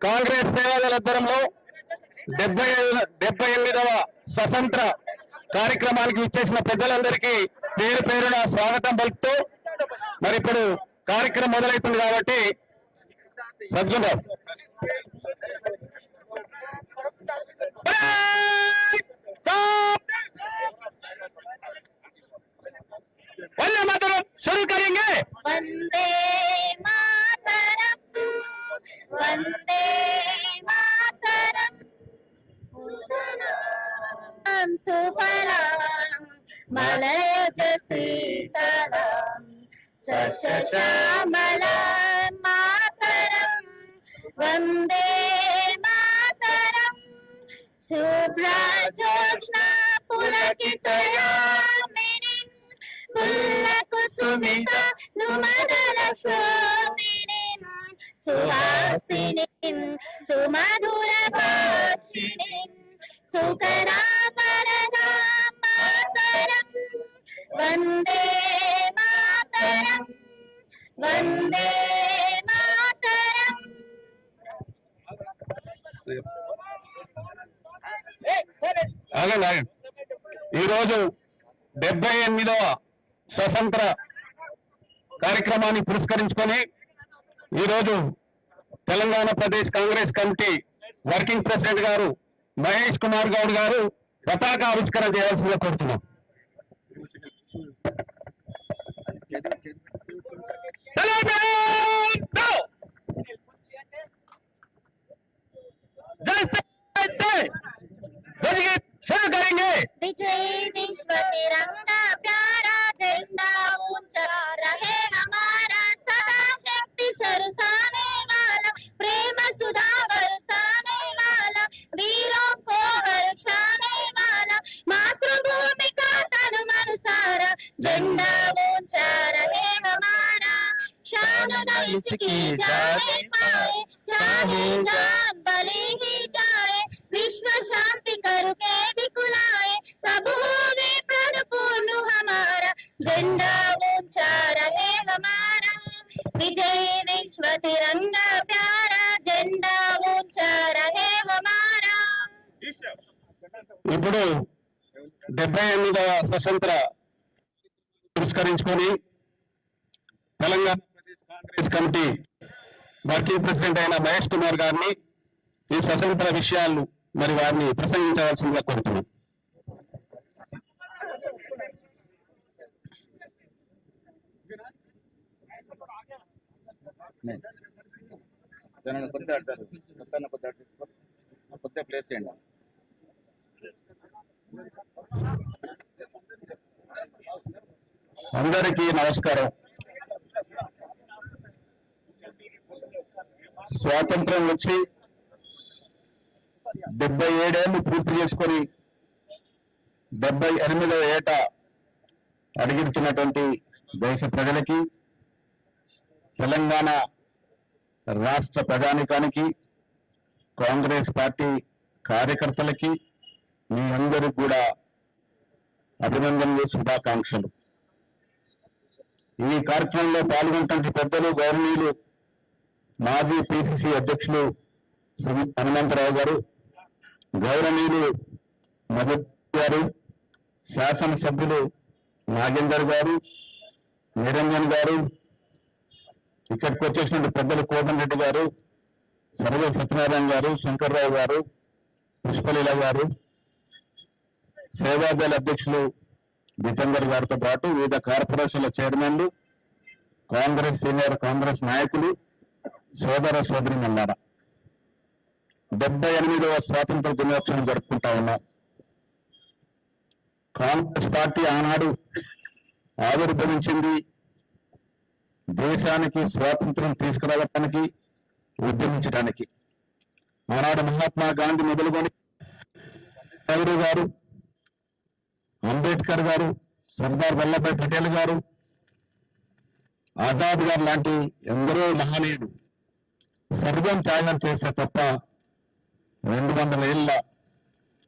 కాంగ్రెస్ సేవాదళ ఆధ్వర్యంలో 78వ స్వతంత్ర కార్యక్రమానికి ఇచ్చేసిన పెద్దలందరికీ పేరు పేరున స్వాగతం పలుకుతూ మరి ఇప్పుడు కార్యక్రమం మొదలవుతుంది కాబట్టి సద్గుణరావు वंदे मातरम शुरू करेंगे। वंदे मातरम वंदे मातरम सुफलां मलयज शीतलां सस्यश्यामलां मातरम वंदे मातरम शुभ्रज्योत्स्ना पुलकितयामिनीं पुल्लकुसुमिता नुमदलशोभिनीं सुहासिनीं सुमधुरभाषिणीं सुकरावरदां मातरं वन्दे मातरं वन्दे मातरं। ఈ రోజు 78వ స్వతంత్ర కార్యక్రమాన్ని పురస్కరించుకొని ఈరోజు Telangana Pradesh Congress committee working president గారు మహేష్ కుమార్ గౌడ్ గారు పతాక ఆవిష్కరణ చేయాల్సిందిగా కోరుతున్నాం। शुरू करेंगे। विजय विश्व तिरंगा प्यारा झंडा ऊंचा रहे हमारा सदा शक्ति सरसाने वाला प्रेम सुधा बरसाने वाला वीरों को हर्षाने वाला मातृभूमि का तन मन सारा झंडा ऊंचा रहे हमारा शान न इसकी जाने पाए चाहे जान बलि ही जाए विश्व शांति करके दिखलाए तब होवे प्रण पूर्ण हमारा झंडा ऊंचा रहे हमारा विजय विश्व तिरंगा प्यारा झंडा ऊंचा रहे हमारा। ఇప్పుడు 78వ స్వతంత్ర పురస్కరించుకొని Telangana Pradesh Congress committee working president అయిన మహేష్ కుమార్ గారిని ఈ స్వతంత్ర విషయాలు మరి వారిని ప్రసంగించవలసిందిగా కోరుతున్నాం। అందరికీ నమస్కారం। స్వాతంత్రం వచ్చి 77 ఏళ్ళు పూర్తి చేసుకొని 78వ ఏట అడుగుతున్నటువంటి దేశ ప్రజలకి తెలంగాణ రాష్ట్ర ప్రజానికానికి కాంగ్రెస్ పార్టీ కార్యకర్తలకి మీ అందరికీ కూడా అభినందనలు శుభాకాంక్షలు। ఈ కార్యక్రమంలో పాల్గొంటున్న పెద్దలు గౌరవనీయులు మాజీ పిసిసి అధ్యక్షులు శ్రీ హనుమంతరావు గారు, గౌరవనీయులు మదన్ గారు, శాసనసభ్యులు నాగేందర్ గారు, నిరంజన్ గారు, ఇక్కడికి వచ్చేసిన పెద్దలు కోదండరెడ్డి గారు, సర్వ సత్యనారాయణ గారు, శంకర్రావు గారు, పుష్పలీల గారు, సేవాదళ అధ్యక్షులు జితేందర్ గారితో పాటు వివిధ కార్పొరేషన్ల చైర్మన్లు, కాంగ్రెస్ సీనియర్ కాంగ్రెస్ నాయకులు, సోదర సోదరిమణులారా, 78వ స్వాతంత్ర దినోత్సవం జరుపుకుంటా ఉన్నాం। కాంగ్రెస్ పార్టీ ఆనాడు ఆవిర్భవించింది దేశానికి స్వాతంత్రం తీసుకురావడానికి, ఉద్యమించడానికి। ఆనాడు మహాత్మా గాంధీ మొదలుకొని నెహ్రూ గారు, అంబేద్కర్ గారు, సర్దార్ వల్లభాయ్ పటేల్ గారు, ఆజాద్ గారు లాంటి ఎందరో మహనీయుడు సర్వం త్యాగం చేసే తప్ప 200 ఏళ్ల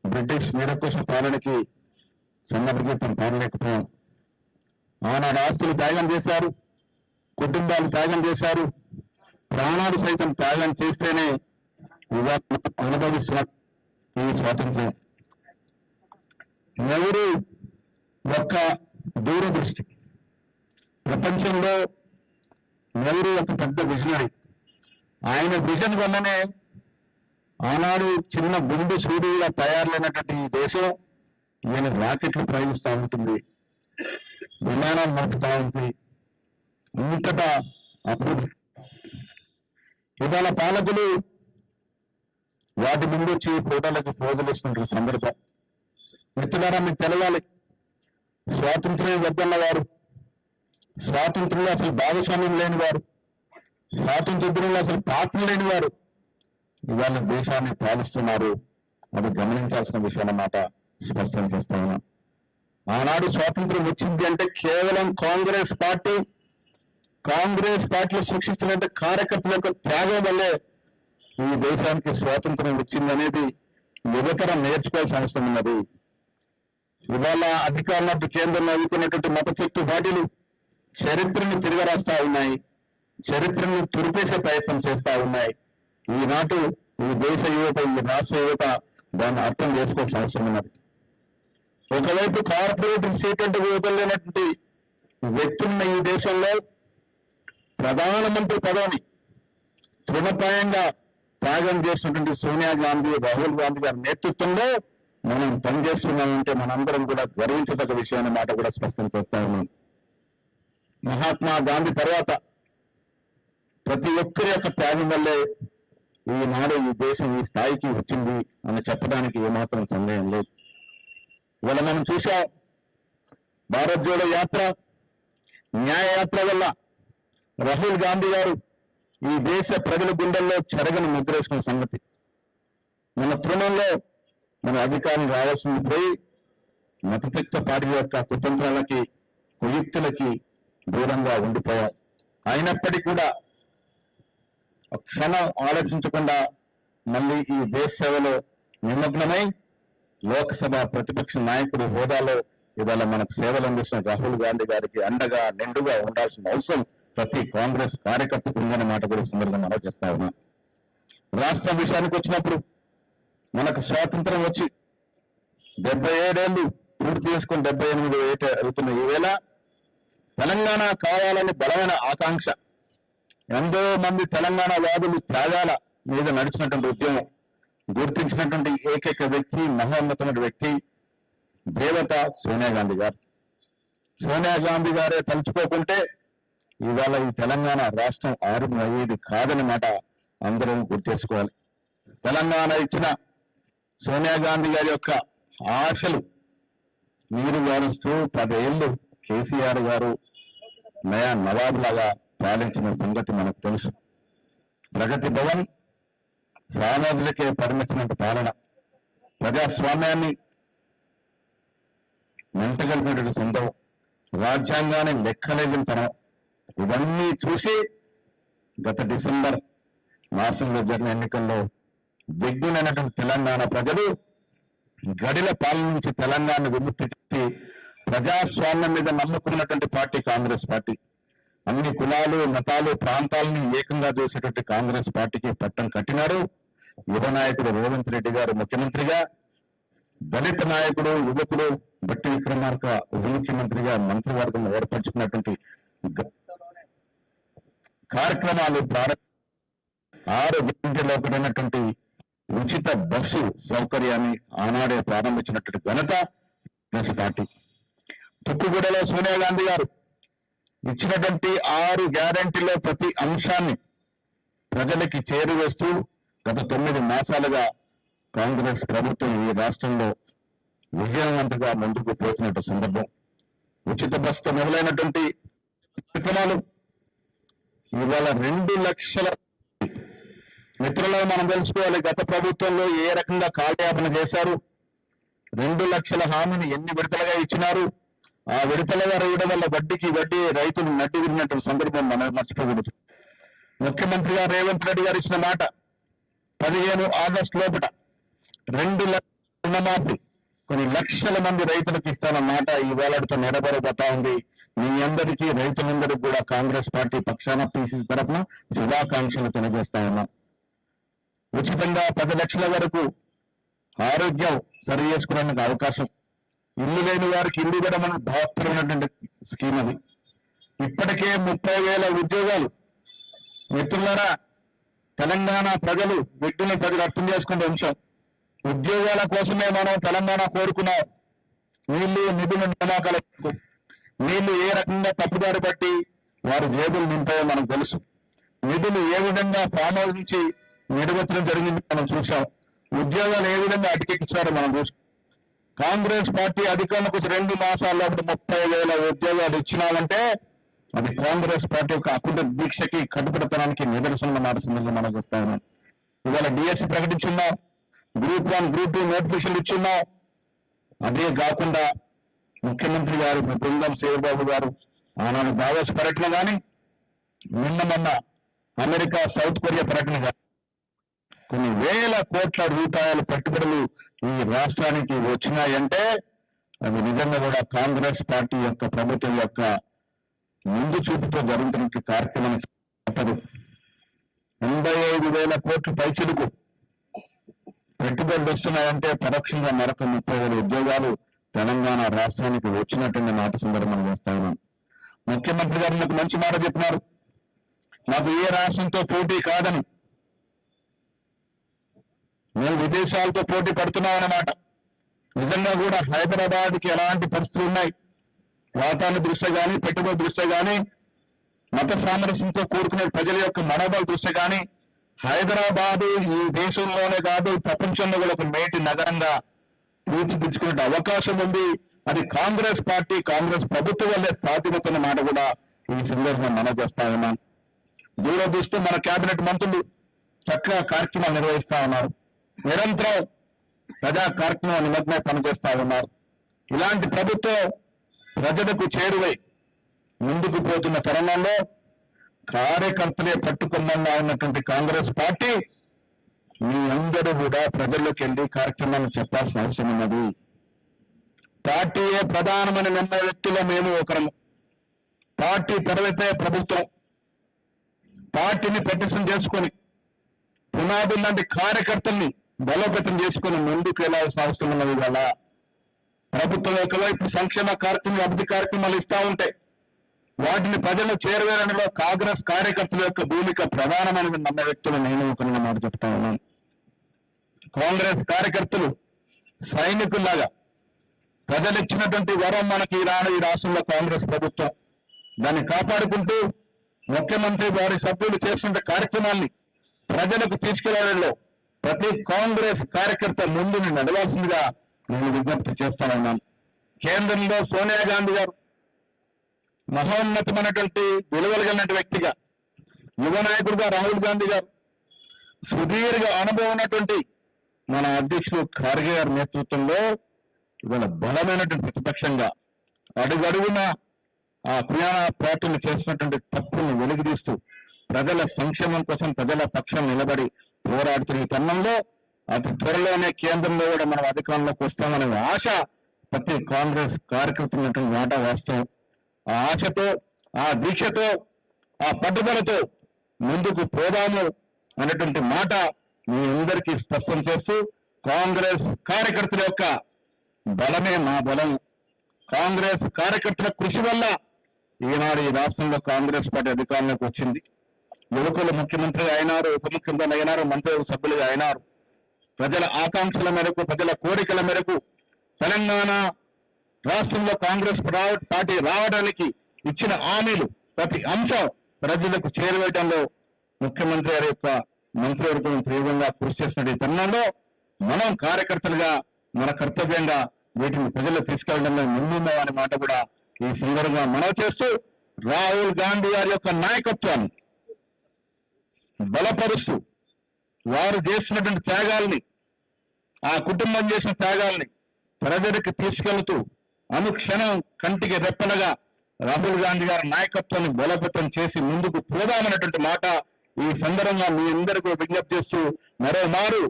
బ్రిటిష్ నిరంకుశ పాలనకి సన్నభగీతం పాడలేకపోయాం। ఆనాడు ఆస్తులు త్యాగం చేశారు, కుటుంబాలు త్యాగం చేశారు, ప్రాణాలు సైతం త్యాగం చేస్తేనే ఇవాళ అనుభవిస్తున్న ఈ స్వాతంత్ర్యం. నెహ్రూ యొక్క దూరదృష్టి, ప్రపంచంలో నెహ్రూ ఒక పెద్ద విజనరీ. ఆయన విజన్ వల్లనే ఆనాడు చిన్న గుండు సూర్యులా తయారులైనటువంటి ఈ దేశం ఈయన రాకెట్లు ప్రయోగిస్తూ ఉంటుంది, విమానాలు నడుపుతూ ఉంటుంది, ఇంతటా అభివృద్ధి. ఇవాళ పాలకులు వాటి ముందు వచ్చి ఫోటోలకి ఫోజులు ఇస్తున్న సందర్భం. మిత్రులారా, మీకు తెలవాలి, స్వాతంత్ర్యం వద్దన్న వారు, స్వాతంత్రంలో అసలు భాగస్వామ్యం లేని వారు, స్వాతంత్ర్యంలో అసలు పాత్ర లేని వారు ఇవాళ దేశాన్ని పాలిస్తున్నారు. అది గమనించాల్సిన విషయం అన్నమాట స్పష్టం చేస్తా ఉన్నాం. ఆనాడు స్వాతంత్రం వచ్చింది అంటే కేవలం కాంగ్రెస్ పార్టీలో సృష్టిస్తున్న కార్యకర్తల యొక్క త్యాగం వల్లే ఈ దేశానికి స్వాతంత్రం వచ్చిందనేది యువతరం నేర్చుకోవాల్సిన అవసరం ఉన్నది. ఇవాళ అధికారులకు కేంద్రంలో ఎదుర్కొన్నటువంటి మత శక్తి పార్టీలు చరిత్రను తిరగరాస్తా ఉన్నాయి, చరిత్రను తురిపేసే ప్రయత్నం చేస్తా ఉన్నాయి. ఈనాటి ఈ దేశ యువత, ఈ రాష్ట్ర యువత దాన్ని అర్థం చేసుకోవాల్సిన అవసరం ఉన్నది. ఒకవైపు కార్పొరేట్ సీటెంట్ వదలలేనటువంటి వ్యక్తున్న ఈ దేశంలో ప్రధానమంత్రి పదవిని తృణప్రాయంగా త్యాగం చేసినటువంటి సోనియా గాంధీ, రాహుల్ గాంధీ గారి నేతృత్వంలో మనం పనిచేస్తున్నామంటే మనందరం కూడా గర్వించదగ్గ విషయం అనే మాట కూడా స్పష్టం చేస్తా ఉన్నాం. మహాత్మా గాంధీ తర్వాత ప్రతి ఒక్కరి యొక్క త్యాగం వల్లే ఈనాడు ఈ దేశం ఈ స్థాయికి వచ్చింది అని చెప్పడానికి ఏమాత్రం సందేహం లేదు. ఇవాళ మనం చూసాం, భారత్ జోడో యాత్ర, న్యాయ యాత్ర వల్ల రాహుల్ గాంధీ గారు ఈ దేశ ప్రజల గుండెల్లో చెరగని ముద్రేసుకున్న సంగతి. మన తృణంలో మన అధికారం రావాల్సింది పోయి మతశక్త పార్టీ యొక్క కుతంత్రాలకి, కుయుక్తులకి దూరంగా ఉండిపోయాం. అయినప్పటికీ కూడా క్షణం ఆలోచించకుండా మళ్ళీ ఈ దేశ సేవలో నిమగ్నమై లోక్సభ ప్రతిపక్ష నాయకుడి హోదాలో ఇవాళ మనకు సేవలు అందిస్తున్న రాహుల్ గాంధీ గారికి అండగా నిండుగా ఉండాల్సిన అవసరం ప్రతి కాంగ్రెస్ కార్యకర్తకు ఉందనే మాట కూడా సందర్భంగా ఆలోచిస్తా ఉన్నా. రాష్ట్ర విషయానికి వచ్చినప్పుడు మనకు స్వాతంత్రం వచ్చి 77 ఏళ్ళు పూర్తి చేసుకుని 78 ఏట అవుతున్న ఈవేళ తెలంగాణ కావాలని బలమైన ఆకాంక్ష, ఎంతో మంది తెలంగాణ వాదులు త్యాగాల మీద నడిచినటువంటి ఉద్యమం గుర్తించినటువంటి ఏకైక వ్యక్తి, మహోన్నతమైన వ్యక్తి దేవత సోనియా గాంధీ గారు. సోనియా గాంధీ గారే తలుచుకోకుంటే ఇవాళ ఈ తెలంగాణ రాష్ట్రం ఆరంభం అయ్యేది కాదని మాట అందరం గుర్తేసుకోవాలి. తెలంగాణ ఇచ్చిన సోనియా గాంధీ గారి యొక్క ఆశలు నీరు గారుస్తూ 10 ఏళ్ళు కేసీఆర్ గారు నయా నవాబ్ లాగా పాలించిన సంగతి మనకు తెలుసు. ప్రగతి భవన్ సామాజికే పరిమితమైన పాలన, ప్రజాస్వామ్యాన్ని మెంటగలిపినటువంటి సందర్భం, రాజ్యాంగాన్ని లెక్కలేని తనం, ఇవన్నీ చూసి గత డిసెంబర్ మాసంలో జరిగిన ఎన్నికల్లో దిగ్గునైనటువంటి తెలంగాణ ప్రజలు గడిల పాలన నుంచి తెలంగాణ విముక్తి చేసి ప్రజాస్వామ్యం మీద నమ్ముకున్నటువంటి పార్టీ కాంగ్రెస్ పార్టీ. అన్ని కులాలు, మతాలు, ప్రాంతాలని ఏకంగా చేసేటువంటి కాంగ్రెస్ పార్టీకి పట్టం కట్టినారు. యువ నాయకుడు రేవంత్ రెడ్డి గారు ముఖ్యమంత్రిగా, దళిత నాయకుడు యువకుడు బట్టి విక్రమార్క ఉప ముఖ్యమంత్రిగా మంత్రివర్గం ఏర్పరచుకున్నటువంటి కార్యక్రమాలు 6 గంటల్లో ఒకటైనటువంటి ఉచిత బస్సు సౌకర్యాన్ని ఆనాడే ప్రారంభించినటువంటి ఘనత కాంగ్రెస్ పార్టీ. తుక్కుగూడలో సోనియా గాంధీ గారు ఇచ్చినటువంటి 6 గ్యారంటీలో ప్రతి అంశాన్ని ప్రజలకి చేరువేస్తూ గత 9 మాసాలుగా కాంగ్రెస్ ప్రభుత్వం ఈ రాష్ట్రంలో విజయవంతంగా ముందుకు పోతున్నట్టు సందర్భం. ఉచిత బస్సుతో మొదలైనటువంటి కార్యక్రమాలు ఇవాళ 2 లక్షల మిత్రులను మనం తెలుసుకోవాలి. గత ప్రభుత్వంలో ఏ రకంగా కాలయాపన చేశారు, 2 లక్షల హామీని ఎన్ని విడతలుగా ఇచ్చినారు, ఆ విడతలుగా ఇవ్వడం వల్ల వడ్డీకి వడ్డీ రైతులు నడ్డి విరిగినటువంటి సందర్భం మనం మర్చిపోకూడదు. ముఖ్యమంత్రిగా రేవంత్ రెడ్డి గారు ఇచ్చిన మాట 15 ఆగస్టు లోపల 2 లక్షల రుణమాఫీ కొన్ని లక్షల మంది రైతులకు ఇస్తానన్న మాట ఈ వేలాడుతో నెరవేరబోతా ఉంది. మీ అందరికీ రైతులందరికీ కూడా కాంగ్రెస్ పార్టీ పక్షాన పిసిసి తరఫున శుభాకాంక్షలు తెలియజేస్తా ఉన్నాం. ఉచితంగా 10 లక్షల వరకు ఆరోగ్యం సరి చేసుకోవడానికి అవకాశం, ఇల్లు లేని వారికి ఇల్లు కూడా మన భావపరమైనటువంటి స్కీమ్ అది. ఇప్పటికే 30,000 ఉద్యోగాలు. మిత్రులారా, తెలంగాణ ప్రజలు వ్యక్తులను ప్రజలు అర్థం చేసుకునే అంశం, ఉద్యోగాల కోసమే మనం తెలంగాణ కోరుకున్నాం. వీళ్ళు నిధుల నియామకాలకు వీళ్ళు ఏ రకంగా తప్పుదారి బట్టి వారి జేబులు నింపాయో మనకు తెలుసు. నిధులు ఏ విధంగా ఫామ్ హౌస్ నుంచి నిర్వచనం జరిగింది మనం చూసాం. ఉద్యోగాలు ఏ విధంగా అటుకెక్కించారో మనం చూసాం. కాంగ్రెస్ పార్టీ అధికారంలోకి 2 మాసాల్లో 30,000 ఉద్యోగాలు ఇచ్చినామంటే అది కాంగ్రెస్ పార్టీ యొక్క అకుంఠ దీక్షకి కట్టుబడితనానికి నిదర్శనం మారుతుందని మనం చూస్తా ఉన్నాం. ఇవాళ డిఎస్సి ప్రకటించున్నాం, గ్రూప్ 1, గ్రూప్ 2 నోటిఫికేషన్లు ఇచ్చున్నాం. అదే కాకుండా ముఖ్యమంత్రి గారు బృందం శివబాబు గారు ఆనాడు దావోస్ పర్యటన కానీ, మొన్న అమెరికా, సౌత్ కొరియా పర్యటన కానీ కొన్ని వేల కోట్ల రూపాయల పెట్టుబడులు ఈ రాష్ట్రానికి వచ్చినాయంటే అది నిజంగా కూడా కాంగ్రెస్ పార్టీ యొక్క ప్రభుత్వం యొక్క ముందు చూపుతో జరుగుతున్న కార్యక్రమం తప్పదు. 85,000 కోట్ల పైచిలుకు పెట్టుబడులు వస్తున్నాయంటే పరోక్షంగా మరొక 30,000 ఉద్యోగాలు తెలంగాణ రాష్ట్రానికి వచ్చినట్టు మాట సందర్భం చేస్తా ఉన్నాం. ముఖ్యమంత్రి గారు నాకు మంచి మాట చెప్పినారు, నాకు ఏ రాష్ట్రంతో పోటీ కాదని, మేము విదేశాలతో పోటీ పడుతున్నాం అన్నమాట. నిజంగా కూడా హైదరాబాద్కి ఎలాంటి పరిస్థితులు ఉన్నాయి, వాతావరణ దృష్ట్యా కానీ, పెట్టుబడి దృష్ట్యా కానీ, మత సామరస్యంతో కూడుకునే ప్రజల యొక్క మనోబల దృష్ట్యా కానీ హైదరాబాదు ఈ దేశంలోనే కాదు ప్రపంచంలో కూడా ఒక మేటి నగరంగా తీర్చిదిద్దుకునే అవకాశం ఉంది. అది కాంగ్రెస్ పార్టీ, కాంగ్రెస్ ప్రభుత్వం వల్లే సాధ్యమవుతున్న మాట కూడా ఈ సందర్భంగా మనం చేస్తా ఉన్నాం. దూరదృష్టి మన కేబినెట్ మంత్రులు చక్కగా కార్యక్రమాలు నిర్వహిస్తా ఉన్నారు, నిరంతరం ప్రజా కార్యక్రమం నిమగ్నమై పనిచేస్తా ఉన్నారు. ఇలాంటి ప్రభుత్వం ప్రజలకు చేరువై ముందుకు పోతున్న తరుణంలో కార్యకర్తలే పట్టుకున్నా ఉన్నటువంటి కాంగ్రెస్ పార్టీ మీ అందరూ కూడా ప్రజల్లోకి వెళ్ళి కార్యక్రమాన్ని చెప్పాల్సిన అవసరం ఉన్నది. పార్టీయే ప్రధానమైన నిన్న వ్యక్తుల మేము ఒకరము. పార్టీ తర్వాతే ప్రభుత్వం. పార్టీని ప్రతిష్టం చేసుకొని పునాదులు లాంటి కార్యకర్తల్ని బలోపేతం చేసుకుని ముందుకు వెళ్లాల్సిన అవసరం ఉన్నది. వల్ల ప్రభుత్వం ఒకవైపు సంక్షేమ కార్యక్రమాలు, అభివృద్ధి కార్యక్రమాలు ఇస్తా ఉంటాయి, వాటిని ప్రజలు చేరవేయడంలో కాంగ్రెస్ కార్యకర్తల యొక్క భూమిక ప్రధానమైన నమ్మ వ్యక్తులు నేను ఒక మాట చెప్తా ఉన్నాను. కాంగ్రెస్ కార్యకర్తలు సైనికుల్లాగా ప్రజలు ఇచ్చినటువంటి వరం మనకి ఈ రాష్ట్రంలో కాంగ్రెస్ ప్రభుత్వం దాన్ని కాపాడుకుంటూ ముఖ్యమంత్రి వారి సభ్యులు చేస్తున్న కార్యక్రమాన్ని ప్రజలకు తీసుకెళ్లడంలో ప్రతి కాంగ్రెస్ కార్యకర్త ముందు నడవాల్సిందిగా నేను విజ్ఞప్తి చేస్తా ఉన్నాను. కేంద్రంలో సోనియా గాంధీ గారు మహోన్నతమైనటువంటి విలువలు కలిగిన వ్యక్తిగా, యువ నాయకుడిగా రాహుల్ గాంధీ గారు, సుదీర్ఘ అనుభవం ఉన్నటువంటి మన అధ్యక్షుడు ఖార్గే గారి నేతృత్వంలో ఇవాళ బలమైనటువంటి ప్రతిపక్షంగా అడుగడుగున ఆ ప్రయాణ పార్టీలు చేస్తున్నటువంటి తప్పులను వెలుగుదీస్తూ ప్రజల సంక్షేమం కోసం ప్రజల పక్షం నిలబడి పోరాడుతున్న తరుణంలో అతి త్వరలోనే కేంద్రంలో కూడా మనం అధికారంలోకి వస్తామనే ఆశ ప్రతి కాంగ్రెస్ కార్యకర్తలు మాట వాస్తవం. ఆ ఆశతో, ఆ దీక్షతో, ఆ పట్టుదలతో ముందుకు పోదాము అనేటువంటి మాట మీ అందరికీ స్పష్టం చేస్తూ కాంగ్రెస్ కార్యకర్తల యొక్క బలమే మా బలం. కాంగ్రెస్ కార్యకర్తల కృషి వల్ల ఈనాడు ఈ రాష్ట్రంలో కాంగ్రెస్ పార్టీ అధికారంలోకి వచ్చింది. యువకులు ముఖ్యమంత్రి అయినారు, ఉప ముఖ్యమంత్రి అయినారు, మంత్రి సభ్యులుగా అయినారు. ప్రజల ఆకాంక్షల మేరకు, ప్రజల కోరికల మేరకు తెలంగాణ రాష్ట్రంలో కాంగ్రెస్ పార్టీ రావడానికి ఇచ్చిన హామీలు ప్రతి అంశం ప్రజలకు చేరువేయడంలో ముఖ్యమంత్రి గారి యొక్క మంత్రివర్గం తీవ్రంగా కృషి చేస్తున్న ఈ తరుణంలో మనం కార్యకర్తలుగా మన కర్తవ్యంగా వీటిని ప్రజలు తీసుకెళ్లడంలో ముందున్నామనే మాట కూడా ఈ సందర్భంగా మనవి చేస్తూ రాహుల్ గాంధీ గారి యొక్క నాయకత్వాన్ని బలపరుస్తూ వారు చేస్తున్నటువంటి త్యాగాల్ని, ఆ కుటుంబం చేసిన త్యాగాల్ని ప్రజలకు తీసుకెళ్తూ అనుక్షణం కంటికి రెప్పలుగా రాహుల్ గాంధీ గారి నాయకత్వాన్ని బలోపేతం చేసి ముందుకు పోదామనేటువంటి మాట ఈ సందర్భంగా మీ అందరికీ విజ్ఞప్తి చేస్తూ మరోమారు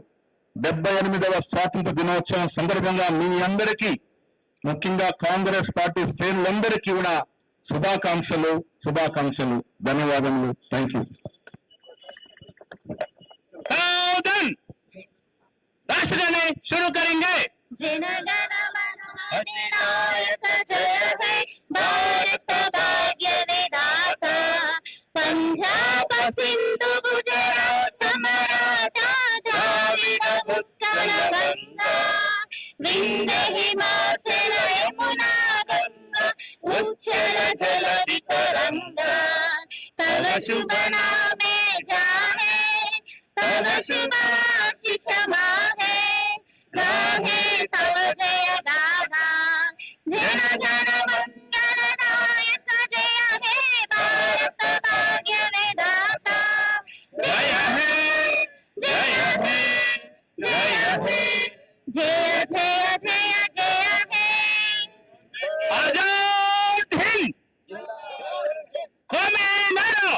78వ స్వాతంత్ర దినోత్సవం సందర్భంగా మీ అందరికీ, ముఖ్యంగా కాంగ్రెస్ పార్టీ శ్రేణులందరికీ కూడా శుభాకాంక్షలు ధన్యవాదములు. Thank you. राष्ट्र गाने शुरू करेंगे. जनगण मन अधिनायक जय हे भारत भाग्य विधाता पंजाब सिंधु गुजरात मराठा द्राविड उत्कल गंगा विंध्य हिमाचल यमुना गंगा उच्छल जलधि तरंगा तव शुभ नामे जाहे तव शुभाशिष माहे गाहे तव जय गाथा जन जन मंगल नायक जय हे भारत भाग्य विधाता जय हे जय हे जय हे जय जय जय जय हे आजाद हिंद. कौमे नारा.